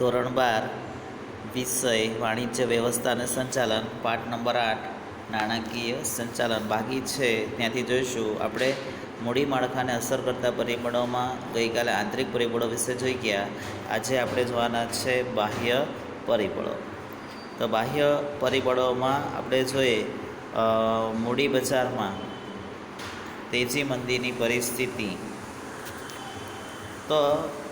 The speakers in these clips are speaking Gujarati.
ધોરણ 12 વિષય વાણિજ્ય વ્યવસ્થા અને સંચાલન પાઠ નંબર 8 નાણાકીય સંચાલન બાકી છે. ત્યાંથી જોઈશું આપણે મૂડી માળખાને અસર કરતા પરિબળોમાં ગઈકાલે આંતરિક પરિબળો વિશે જોઈ ગયા. આજે આપણે જોવાના છે બાહ્ય પરિબળો. તો બાહ્ય પરિબળોમાં આપણે જોઈએ મૂડી બજારમાં તેજી મંદીની પરિસ્થિતિ. તો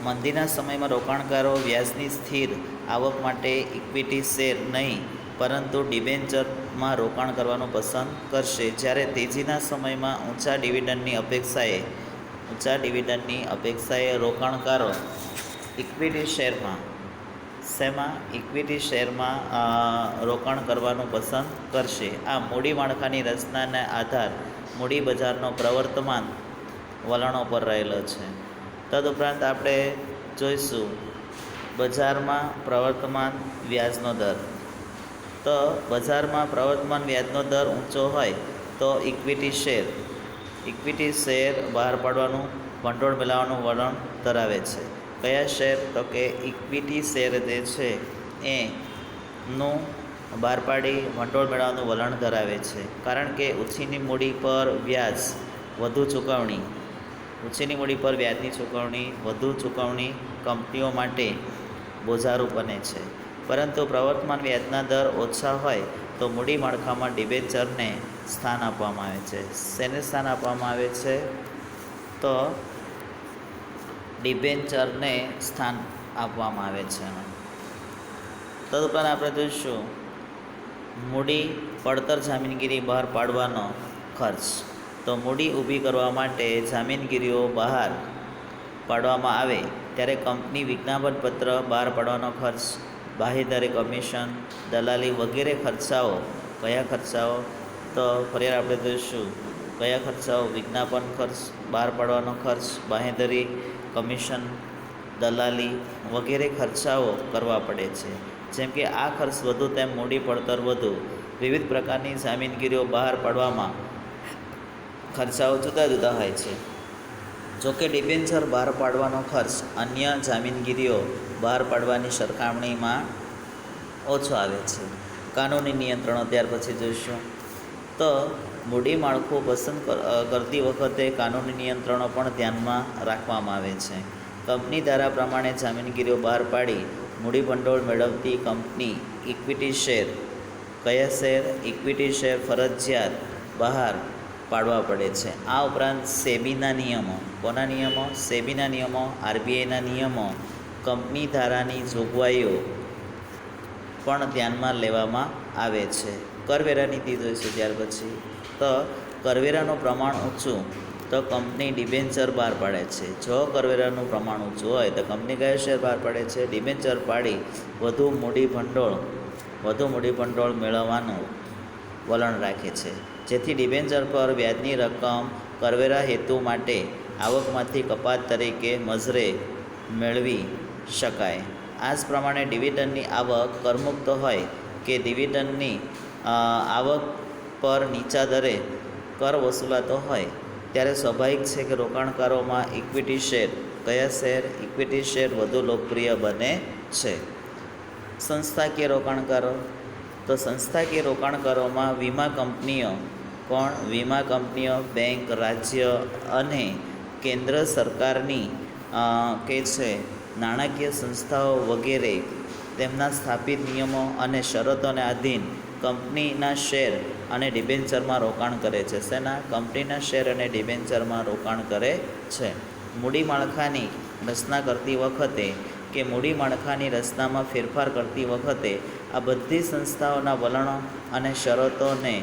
મંદીના સમયમાં રોકાણકારો વ્યાજની સ્થિર આવક માટે ઇક્વિટી શેર નહીં પરંતુ ડિબેન્ચરમાં રોકાણ કરવાનું પસંદ કરશે. જ્યારે તેજીના સમયમાં ઊંચા ડિવિડન્ડની અપેક્ષાએ રોકાણકારો ઇક્વિટી શેરમાં રોકાણ કરવાનું પસંદ કરશે. આ મૂડી માળખાની રચનાના આધાર મૂડી બજારનો પ્રવર્તમાન વલણો પર રહેલો છે. તદુપરાંત આપણે જોઈશું બજારમાં પ્રવર્તમાન વ્યાજનો દર. તો બજારમાં પ્રવર્તમાન વ્યાજનો દર ઊંચો હોય તો ઇક્વિટી શેર બહાર પાડવાનું ભંડોળ મેળવવાનું વલણ ધરાવે છે. કયા શેર? તો કે ઇક્વિટી શેર જે છે એનું બહાર પાડી ભંડોળ મેળવવાનું વલણ ધરાવે છે. કારણ કે ઓછીની મૂડી પર વ્યાજની ચૂકવણી વધુ ચૂકવણી કંપનીઓ માટે બોજારૂપ બને છે. પરંતુ પ્રવર્તમાન વ્યાજના દર ઓછા હોય તો મૂડી માળખામાં ડિબેન્ચરને સ્થાન આપવામાં આવે છે. શેને સ્થાન આપવામાં આવે છે? તો ડિબેન્ચરને સ્થાન આપવામાં આવે છે. તદુપરાંત આપણે જોઈશું મૂડી પડતર જામીનગીરી બહાર પાડવાનો ખર્ચ. તો મૂડી ઊભી કરવા માટે જામીનગીરીઓ બહાર પાડવામાં આવે ત્યારે કંપની વિજ્ઞાપન પત્ર બહાર પાડવાનો ખર્ચ, બાહેધરી કમિશન, દલાલી વગેરે ખર્ચાઓ. કયા ખર્ચાઓ? તો ફરી આપણે જોઈશું કયા ખર્ચાઓ? વિજ્ઞાપન ખર્ચ, બહાર પાડવાનો ખર્ચ, બાહેધરી કમિશન, દલાલી વગેરે ખર્ચાઓ કરવા પડે છે. જેમ કે આ ખર્ચ વધુ તેમ મૂડી પડતર વધુ. વિવિધ પ્રકારની જામીનગીરીઓ બહાર પાડવામાં ખર્ચાઓ જુદા જુદા હોય છે. જોકે ડિબેન્ચર બહાર પાડવાનો ખર્ચ અન્ય જામીનગીરીઓ બહાર પાડવાની સરખામણીમાં ઓછો આવે છે. કાનૂની નિયંત્રણો ત્યાર પછી જોઈશું. તો મૂડી માળખું પસંદ કરતી વખતે કાનૂની નિયંત્રણો પણ ધ્યાનમાં રાખવામાં આવે છે. કંપની ધારા પ્રમાણે જામીનગીરીઓ બહાર પાડી મૂડી ભંડોળ મેળવતી કંપની ઇક્વિટી શેર. કયા શેર? ઇક્વિટી શેર ફરજિયાત બહાર પાડવા પડે છે. આ ઉપરાંત સેબીના નિયમો. કોના નિયમો? સેબીના નિયમો, આરબીઆઈના નિયમો, કંપની ધારાની જોગવાઈઓ પણ ધ્યાનમાં લેવામાં આવે છે. કરવેરા નીતિ જોઈશું ત્યાર પછી. તો કરવેરાનું પ્રમાણ ઊંચું તો કંપની ડિબેન્ચર બહાર પાડે છે. જો કરવેરાનું પ્રમાણ ઊંચું હોય તો કંપની કયા શેર બહાર પાડે છે? ડિબેન્ચર પાડી વધુ મૂડી ભંડોળ મેળવવાનું વલણ રાખે છે. જેથી ડિબેન્ચર પર વ્યાજની રકમ કરવેરા હેતુ માટે આવકમાંથી કપાત તરીકે મજરે મેળવી શકાય. આ જ પ્રમાણે ડિવિડન્ડની આવક કરમુક્ત હોય કે ડિવિડન્ડની આવક પર નીચા દરે કર વસૂલાતો હોય ત્યારે સ્વાભાવિક છે કે રોકાણકારોમાં ઇક્વિટી શેર. કયા શેર? ઇક્વિટી શેર વધુ લોકપ્રિય બને છે. સંસ્થાકીય રોકાણકારો. તો સંસ્થાકીય રોકાણકારોમાં વીમા કંપનીઓ. કોણ? વીમા કંપનીઓ, બેંક, રાજ્ય અને કેન્દ્ર સરકારની કે છે નાણાકીય સંસ્થાઓ વગેરે તેમના સ્થાપિત નિયમો અને શરતોને આધીન કંપનીના શેર અને ડિબેન્ચરમાં રોકાણ કરે છે. શેના? કંપનીના શેર અને ડિબેન્ચરમાં રોકાણ કરે છે. મૂડી માળખાની રચના કરતી વખતે કે મૂડી માળખાની રચનામાં ફેરફાર કરતી વખતે આ બધી સંસ્થાઓના વલણો અને શરતોની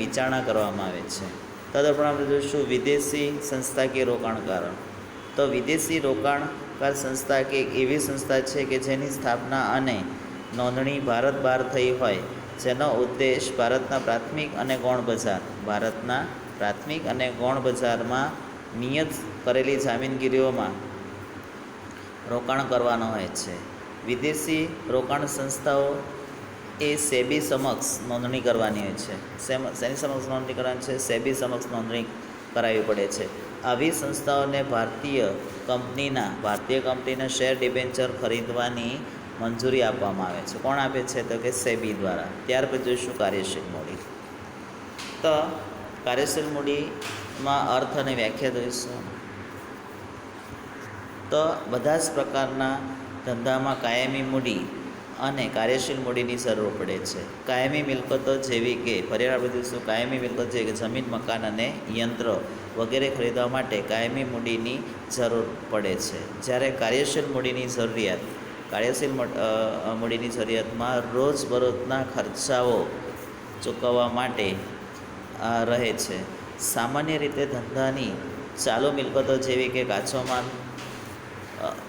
વિચારણા કરવામાં આવે છે. તદુપરાંત આપણે જોઈશું વિદેશી સંસ્થાકીય રોકાણકારો. તો વિદેશી રોકાણકાર સંસ્થા કે એવી સંસ્થા છે કે જેની સ્થાપના અને નોંધણી ભારત બહાર થઈ હોય, જેનો ઉદ્દેશ ભારતના પ્રાથમિક અને ગૌણ બજારમાં નિયત કરેલી જામીનગીરીઓમાં રોકાણ કરવાનો હોય છે. વિદેશી રોકાણ સંસ્થાઓ એ સેબી સમક્ષ નોંધણી કરવાની હોય છે. શેની સમક્ષ નોંધણી કરવાની છે? સેબી સમક્ષ નોંધણી કરાવવી પડે છે. આવી સંસ્થાઓને ભારતીય ભારતીય કંપનીના શેર ડિબેન્ચર ખરીદવાની મંજૂરી આપવામાં આવે છે. કોણ આપે છે? તો કે સેબી દ્વારા. ત્યાર પછી જોઈશું કાર્યશીલ મૂડી. તો કાર્યશીલ મૂડીમાં અર્થ અને વ્યાખ્યા જોઈશું. તો બધા જ પ્રકારના ધંધામાં કાયમી મૂડી અને કાર્યશીલ મૂડીની જરૂર પડે છે. કાયમી મિલકતો જેવી કે આપણે જોઈશું કાયમી મિલકતો જેવી કે જમીન, મકાન અને યંત્ર વગેરે ખરીદવા માટે કાયમી મૂડીની જરૂર પડે છે. જ્યારે કાર્યશીલ મૂડીની જરૂરિયાતમાં રોજબરોજના ખર્ચાઓ ચૂકવવા માટે રહે છે. સામાન્ય રીતે ધંધાની ચાલુ મિલકતો જેવી કે કાચો માલ,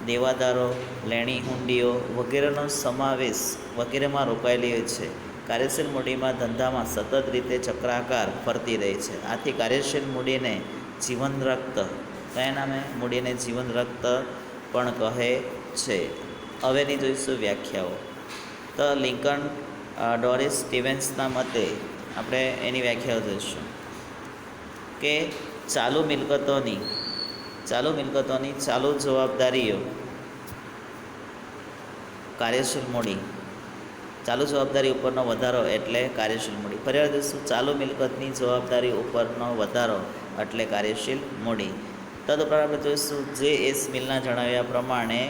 દેવાદારો, લેણી હુંડીઓ વગેરેનો સમાવેશ વગેરેમાં રોકાયેલી હોય છે. કાર્યશીલ મૂડીમાં ધંધામાં સતત રીતે ચક્રાકાર ફરતી રહે છે. આથી કાર્યશીલ મૂડીને જીવન રક્ત કયા નામે મૂડીને જીવન રક્ત પણ કહે છે. હવેની જોઈશું વ્યાખ્યાઓ. તો લિંકન ડોરિસ સ્ટીવન્સના મતે આપણે એની વ્યાખ્યાઓ જોઈશું કે ચાલુ મિલકતોની ચાલુ જવાબદારીઓ કાર્યશીલ મૂડી, ચાલુ જવાબદારી ઉપરનો વધારો એટલે કાર્યશીલ મૂડી. ફરી જોઈશું ચાલુ મિલકતની જવાબદારી ઉપરનો વધારો એટલે કાર્યશીલ મૂડી. તદુપરાંત આપણે જોઈશું જે.એસ. મિલના જણાવ્યા પ્રમાણે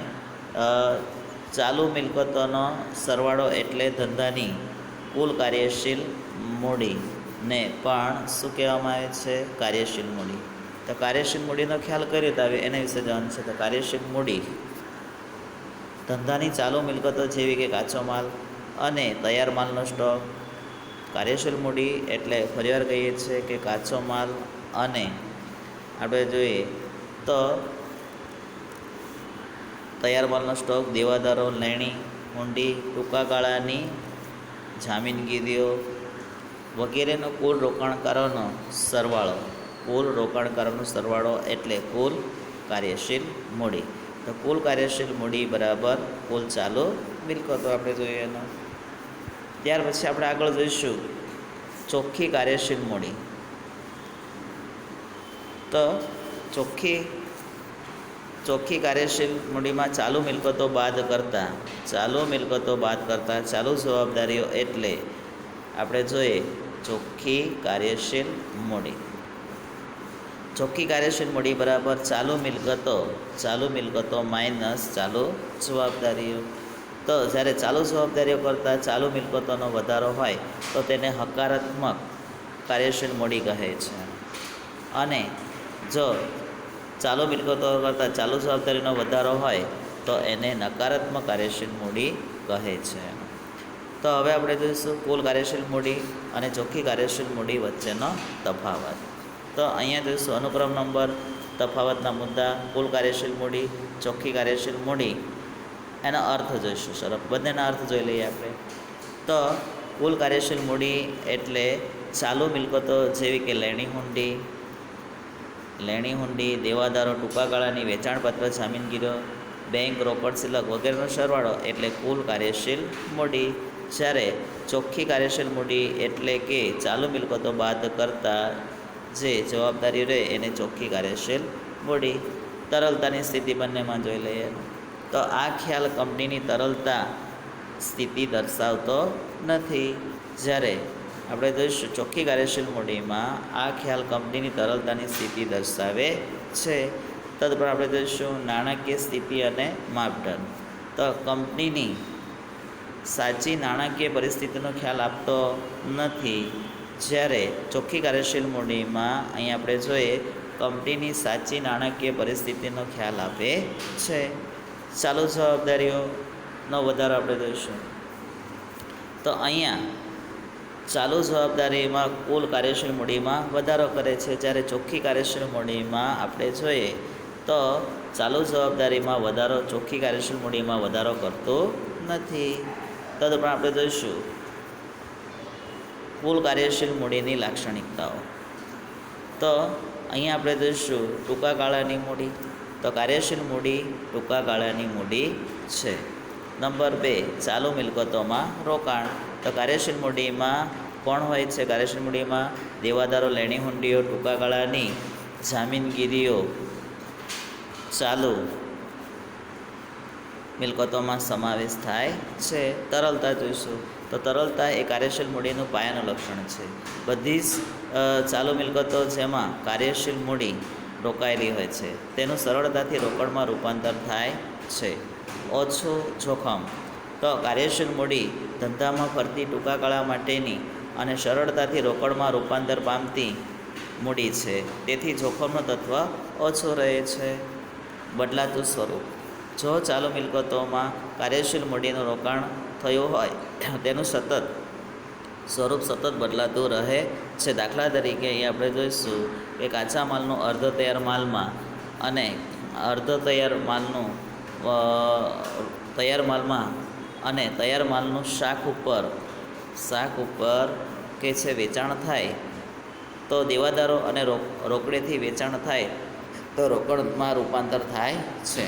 ચાલુ મિલકતોનો સરવાળો એટલે ધંધાની કુલ કાર્યશીલ મૂડીને પણ શું કહેવામાં આવે છે? કાર્યશીલ મૂડી. તો કાર્યશીલ મૂડીનો ખ્યાલ કઈ રીતે આવે એના વિશે જાણવાનું છે. તો કાર્યશીલ મૂડી ધંધાની ચાલુ મિલકતો જેવી કે કાચો માલ અને તૈયાર માલનો સ્ટોક. કાર્યશીલ મૂડી એટલે ફરીવાર કહીએ છીએ કે કાચો માલ અને આપણે જોઈએ તો તૈયાર માલનો સ્ટોક, દેવાદારો, લેણી હુંડી, ટૂંકા ગાળાની જામીનગીરીઓ વગેરેનો કુલ રોકાણકારોનો સરવાળો એટલે કુલ કાર્યશીલ મૂડી. તો કુલ કાર્યશીલ મૂડી બરાબર કુલ ચાલુ મિલકતો આપણે જોઈએ એનો. ત્યાર પછી આપણે આગળ જોઈશું ચોખ્ખી કાર્યશીલ મૂડી. તો ચોખ્ખી કાર્યશીલ મૂડીમાં ચાલુ મિલકતો બાદ કરતા ચાલુ જવાબદારીઓ એટલે આપણે જોઈએ ચોખ્ખી કાર્યશીલ મૂડી. ચોખ્ખી કાર્યશીલ મૂડી બરાબર ચાલુ મિલકતો માઇનસ ચાલુ જવાબદારીઓ. તો જ્યારે ચાલુ જવાબદારીઓ કરતાં ચાલુ મિલકતોનો વધારો હોય તો તેને હકારાત્મક કાર્યશીલ મૂડી કહે છે. અને જો ચાલુ મિલકતો કરતાં ચાલુ જવાબદારીનો વધારો હોય તો એને નકારાત્મક કાર્યશીલ મૂડી કહે છે. તો હવે આપણે જોઈશું કુલ કાર્યશીલ મૂડી અને ચોખ્ખી કાર્યશીલ મૂડી વચ્ચેનો તફાવત. તો અહીંયા જોઈશું અનુક્રમ નંબર, તફાવતના મુદ્દા, કુલ કાર્યશીલ મૂડી, ચોખ્ખી કાર્યશીલ મૂડી, એનો અર્થ જોઈશું. સરસ, બંનેના અર્થ જોઈ લઈએ આપણે. તો કુલ કાર્યશીલ મૂડી એટલે ચાલુ મિલકતો જેવી કે લેણી હુંડી, દેવાદારો, ટૂંકા ગાળાની વેચાણપત્ર જામીનગીરીઓ, બેંક, રોકડ સિલક વગેરેનો સરવાળો એટલે કુલ કાર્યશીલ મૂડી. જ્યારે ચોખ્ખી કાર્યશીલ મૂડી એટલે કે ચાલુ મિલકતો બાદ કરતાં જે જવાબદારી રહે એને ચોખ્ખી કાર્યશીલ મૂડી. તરલતાની સ્થિતિ બંનેમાં જોઈ લઈએ. તો આ ખ્યાલ કંપનીની તરલતા સ્થિતિ દર્શાવતો નથી. જ્યારે આપણે જોઈશું ચોખ્ખી કાર્યશીલ મૂડીમાં આ ખ્યાલ કંપનીની તરલતાની સ્થિતિ દર્શાવે છે. તદુપરાંત આપણે જોઈશું નાણાકીય સ્થિતિ અને માપદંડ. તો કંપનીની સાચી નાણાકીય પરિસ્થિતિનો ખ્યાલ આપતો નથી. જ્યારે ચોખ્ખી કાર્યશીલ મૂડીમાં અહીં આપણે જોઈએ કંપનીની સાચી નાણાકીય પરિસ્થિતિનો ખ્યાલ આપે છે. ચાલુ જવાબદારીઓનો વધારો આપણે જોઈશું. તો અહીંયા ચાલુ જવાબદારીમાં કુલ કાર્યશીલ મૂડીમાં વધારો કરે છે. જ્યારે ચોખ્ખી કાર્યશીલ મૂડીમાં આપણે જોઈએ તો ચાલુ જવાબદારીમાં વધારો ચોખ્ખી કાર્યશીલ મૂડીમાં વધારો કરતો નથી. તદુપરાંત આપણે જોઈશું કુલ કાર્યશીલ મૂડીની લાક્ષણિકતાઓ. તો અહીંયા આપણે જોઈશું ટૂંકા ગાળાની મૂડી. તો કાર્યશીલ મૂડી ટૂંકા ગાળાની મૂડી છે. નંબર 2, ચાલુ મિલકતોમાં રોકાણ. તો કાર્યશીલ મૂડીમાં કોણ હોય છે? કાર્યશીલ મૂડીમાં દેવાદારો, લેણી હુંડીઓ, ટૂંકા ગાળાની જામીનગીરીઓ ચાલુ મિલકતોમાં સમાવેશ થાય છે. તરલતા જોઈશું તો તરલતા એ કાર્યશીલ મૂડીનું પાયાનું લક્ષણ છે. બધી જ ચાલુ મિલકતો જેમાં કાર્યશીલ મૂડી રોકાયેલી હોય છે તેનું સરળતાથી રોકડમાં રૂપાંતર થાય છે. ઓછું જોખમ તો કાર્યશીલ મૂડી ધંધામાં ફરતી ટૂંકા ગાળા માટેની અને સરળતાથી રોકડમાં રૂપાંતર પામતી મૂડી છે. તેથી જોખમનું તત્વ ઓછું રહે છે. બદલાતું સ્વરૂપ જો ચાલુ મિલકતોમાં કાર્યશીલ મૂડીનું રોકાણ થયું હોય તેનું સ્વરૂપ સતત બદલાતું રહે છે. દાખલા તરીકે અહીં આપણે જોઈશું કે કાચા માલનું અર્ધ તૈયાર માલમાં અને અર્ધ તૈયાર માલનું તૈયાર માલમાં અને તૈયાર માલનું શાક ઉપર કે છે વેચાણ થાય તો દેવાદારો અને રોકડેથી વેચાણ થાય તો રોકડમાં રૂપાંતર થાય છે.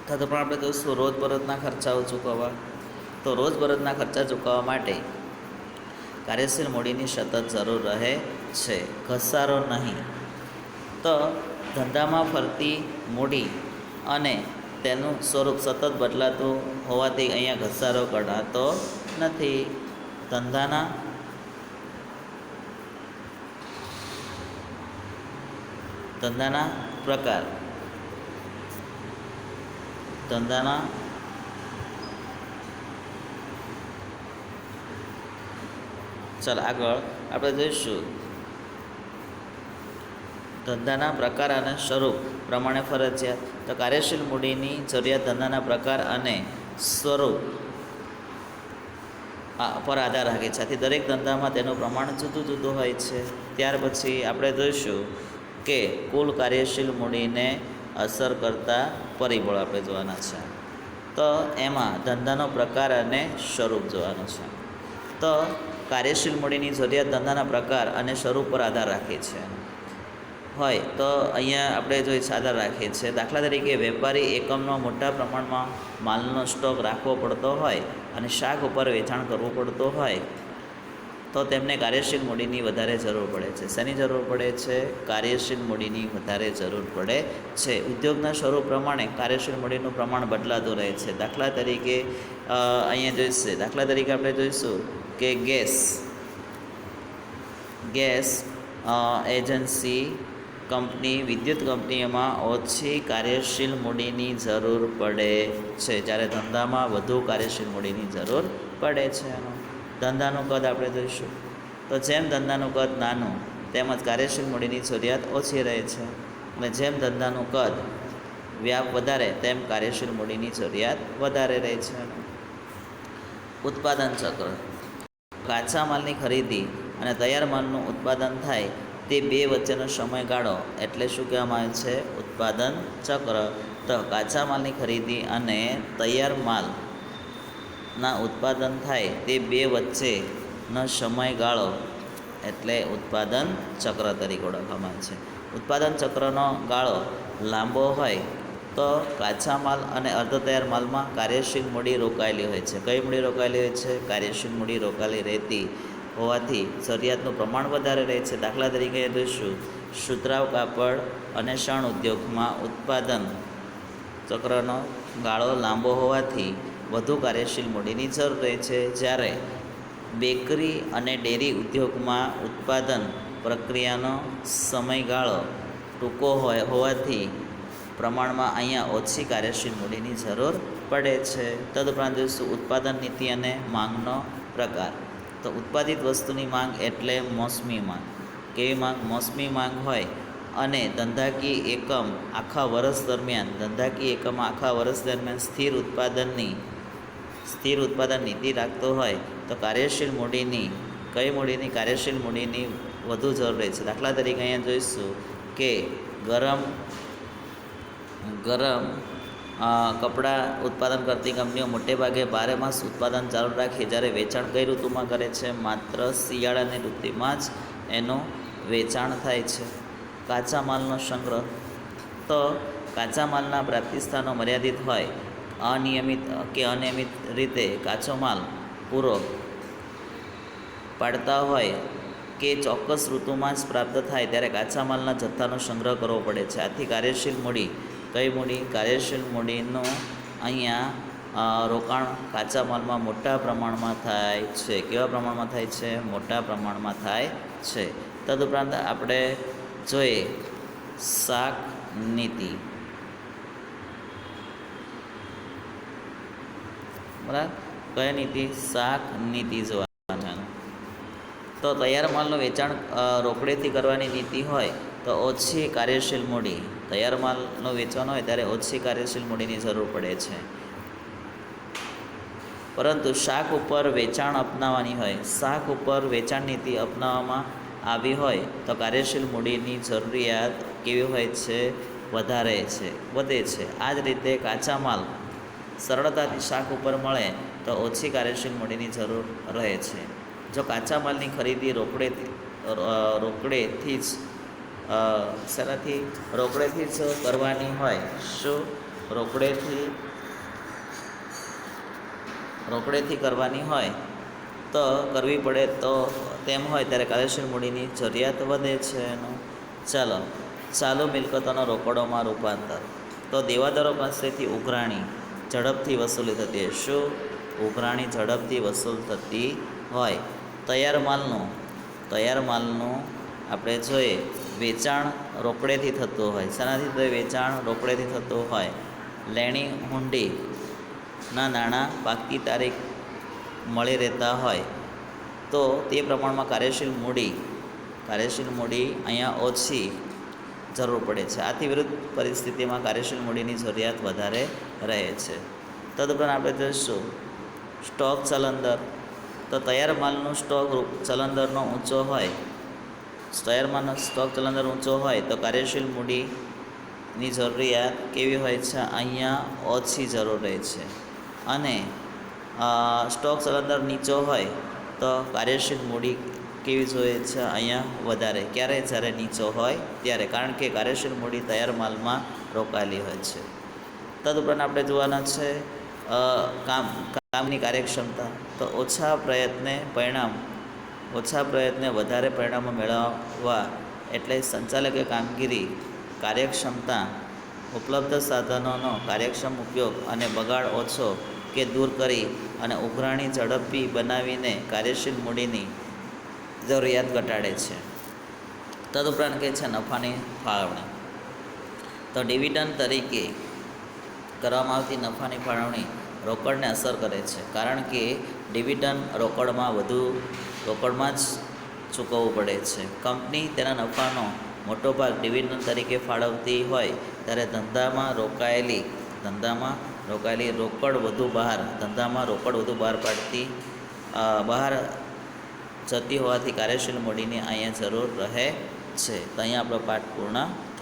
તો પણ આપણે જોઈશું રોજબરોજના ખર્ચાઓ ચૂકવવા તો રોજબરોજના ખર્ચા ચૂકવવા માટે કાર્યશીલ મૂડીની સતત જરૂર રહે છે. ઘસારો નહીં તો ધંધામાં ફરતી મૂડી અને તેનું સ્વરૂપ સતત બદલાતું હોવાથી અહીંયા ઘસારો ગણાતો નથી. ધંધાના પ્રકાર ચાલ આગળ આપણે જોઈશું ધંધાના પ્રકાર અને સ્વરૂપ પ્રમાણે ફરજિયાત તો કાર્યશીલ મૂડીની જરૂરિયાત ધંધાના પ્રકાર અને સ્વરૂપ પર આધાર રાખે છે. આથી દરેક ધંધામાં તેનું પ્રમાણ જુદું જુદું હોય છે. ત્યાર પછી આપણે જોઈશું કે કુલ કાર્યશીલ મૂડીને અસર કરતા પરિબળો આપણે જોવાના છે. તો એમાં ધંધાનો પ્રકાર અને સ્વરૂપ જોવાનું છે. તો કાર્યશીલ મૂડીની જરૂરિયાત ધંધાના પ્રકાર અને સ્વરૂપ પર આધાર રાખે છે હોય તો અહીંયા આપણે જો આધાર રાખીએ છીએ. દાખલા તરીકે વેપારી એકમનો મોટા પ્રમાણમાં માલનો સ્ટોક રાખવો પડતો હોય અને શાક ઉપર વેચાણ કરવું પડતું હોય તો તેમને કાર્યશીલ મૂડીની વધારે જરૂર પડે છે. શેની જરૂર પડે છે? કાર્યશીલ મૂડીની વધારે જરૂર પડે છે. ઉદ્યોગના સ્વરૂપ પ્રમાણે કાર્યશીલ મૂડીનું પ્રમાણ બદલાતું રહે છે. દાખલા તરીકે આપણે જોઈશું કે ગેસ એજન્સી કંપની વિદ્યુત કંપનીઓમાં ઓછી કાર્યશીલ મૂડીની જરૂર પડે છે જ્યારે ધંધામાં વધુ કાર્યશીલ મૂડીની જરૂર પડે છે. ધંધાનું કદ આપણે જોઈશું તો જેમ ધંધાનું કદ નાનું તેમજ કાર્યશીલ મૂડીની જરૂરિયાત ઓછી રહે છે અને જેમ ધંધાનું કદ વ્યાપ વધારે તેમ કાર્યશીલ મૂડીની જરૂરિયાત વધારે રહે છે. ઉત્પાદન ચક્ર કાચા માલની ખરીદી અને તૈયાર માલનું ઉત્પાદન થાય તે બે વચ્ચેનો સમયગાળો એટલે શું કહેવામાં આવે છે? ઉત્પાદન ચક્ર. તો કાચા માલની ખરીદી અને તૈયાર માલના ઉત્પાદન થાય તે બે વચ્ચેનો સમયગાળો એટલે ઉત્પાદન ચક્ર તરીકે ઓળખવામાં આવે છે. ઉત્પાદન ચક્રનો ગાળો લાંબો હોય તો કાચા માલ અને અર્ધ તૈયાર માલમાં કાર્યશીલ મૂડી રોકાયેલી હોય છે. કઈ મૂડી રોકાયેલી હોય છે? કાર્યશીલ મૂડી રોકાયેલી રહેતી હોવાથી જરૂરિયાતનું પ્રમાણ વધારે રહે છે. દાખલા તરીકે જોઈશું સુતરાઉ કાપડ અને શણ ઉદ્યોગમાં ઉત્પાદન ચક્રનો ગાળો લાંબો હોવાથી વધુ કાર્યશીલ મૂડીની જરૂર રહે છે. જ્યારે બેકરી અને ડેરી ઉદ્યોગમાં ઉત્પાદન પ્રક્રિયાનો સમયગાળો ટૂંકો હોવાથી પ્રમાણમાં અહીંયા ઓછી કાર્યશીલ મૂડીની જરૂર પડે છે. તદુપરાંત જોઈશું ઉત્પાદન નીતિ અને માંગનો પ્રકાર. તો ઉત્પાદિત વસ્તુની માંગ એટલે મોસમી માંગ. કેવી માંગ? મોસમી માંગ હોય અને ધંધાકીય એકમ આખા વર્ષ દરમિયાન સ્થિર ઉત્પાદન નીતિ રાખતો હોય તો કાર્યશીલ મૂડીની કાર્યશીલ મૂડીની વધુ જરૂર રહે છે. દાખલા તરીકે અહીંયા જોઈશું કે ગરમ કપડાં ઉત્પાદન કરતી કંપનીઓ મોટેભાગે 12 માસ ઉત્પાદન ચાલુ રાખે જ્યારે વેચાણ કઈ ઋતુમાં કરે છે? માત્ર શિયાળાની ઋતુમાં જ એનું વેચાણ થાય છે. કાચા માલનો સંગ્રહ તો કાચા માલના પ્રાપ્તિ સ્થાનો મર્યાદિત હોય અનિયમિત રીતે કાચો માલ પૂરો પાડતા હોય કે ચોક્કસ ઋતુમાં જ પ્રાપ્ત થાય ત્યારે કાચા માલના જથ્થાનો સંગ્રહ કરવો પડે છે. આથી કાર્યશીલ મૂડી કઈ મૂડી? કાર્યશીલ મૂડીનું અહીંયા રોકાણ કાચા માલમાં મોટા પ્રમાણમાં થાય છે. કેવા પ્રમાણમાં થાય છે? મોટા પ્રમાણમાં થાય છે. તદુપરાંત આપણે જોઈએ શાક નીતિ. બરાબર, કઈ નીતિ? શાક નીતિ જોવાના. તો તૈયાર માલનું વેચાણ રોકડેથી કરવાની નીતિ હોય તો ઓછી કાર્યશીલ મૂડી. તૈયાર માલનું વેચવાનું હોય ત્યારે ઓછી કાર્યશીલ મૂડીની જરૂર પડે છે. પરંતુ શાક ઉપર વેચાણ અપનાવવાની હોય, શાક ઉપર વેચાણ નીતિ અપનાવવામાં આવી હોય તો કાર્યશીલ મૂડીની જરૂરિયાત કેવી હોય છે? વધે છે. આ જ રીતે કાચા માલ સરળતાથી શાક ઉપર મળે તો ઓછી કાર્યશીલ મૂડીની જરૂર રહે છે. જો કાચા માલની ખરીદી રોકડેથી જ કરવાની હોય, શું? રોકડેથી કરવાની હોય તો કરવી પડે તો તેમ હોય ત્યારે કાર્યશીલ મૂડીની જરૂરિયાત વધે છે. ચાલુ મિલકતોનો રોકડોમાં રૂપાંતર. તો દેવાદારો પાસેથી ઉઘરાણી ઝડપથી વસૂલી થતી હોય. શું? ઉઘરાણી ઝડપથી વસૂલ થતી હોય. તૈયાર માલનું આપણે જોઈએ વેચાણ રોકડેથી થતું હોય. શાનાથી તો વેચાણ રોકડેથી થતું હોય. લેણી હુંડીના નાણાં પાકતી તારીખ મળી રહેતા હોય તો તે પ્રમાણમાં કાર્યશીલ મૂડી અહીંયા ઓછી જરૂર પડે છે. આથી વિરુદ્ધ પરિસ્થિતિમાં કાર્યશીલ મૂડીની જરૂરિયાત વધારે રહે છે. તદુપરાંત આપણે જોઈશું સ્ટોક ચલણ દર. તો તૈયાર માલનું સ્ટોક ચલણ દરનો ઊંચો હોય, તો કાર્યશીલ મૂડીની જરૂરિયાત કેવી હોય છે? અહીંયા ઓછી જરૂર રહે છે. અને સ્ટોક ચલણ દર નીચો હોય તો કાર્યશીલ મૂડી કેવી જોઈએ છે? અહીંયા વધારે. ક્યારે? જ્યારે નીચો હોય ત્યારે, કારણ કે કાર્યશીલ મૂડી તૈયાર માલમાં રોકાયેલી હોય છે. તદુપરાંત આપણે જોવાના છે કામની કાર્યક્ષમતા. તો ઓછા પ્રયત્ને વધારે પરિણામો મેળવવા એટલે સંચાલકીય કામગીરી, કાર્યક્ષમતા, ઉપલબ્ધ સાધનોનો કાર્યક્ષમ ઉપયોગ અને બગાડ ઓછો કે દૂર કરી અને ઉઘરાણી ઝડપી બનાવીને કાર્યશીલ મૂડીની જરૂરિયાત ઘટાડે છે. તદુપરાંત કહે છે નફાની ફાળવણી. તો ડિવિડન્ડ તરીકે કરવામાં આવતી નફાની ફાળવણી રોકડને અસર કરે છે, કારણ કે ડિવિડન્ડ રોકડમાં જ ચૂકવવું પડે છે. કંપની તેના નફાનો મોટો ભાગ ડિવિડન્ડ તરીકે ફાળવતી હોય ત્યારે ધંધામાં રોકાયેલી રોકડ વધુ બહાર જતી હોવાથી કાર્યશીલ મૂડીની અહીંયા જરૂર રહે છે. તો અહીંયા આપણો પાઠ પૂર્ણ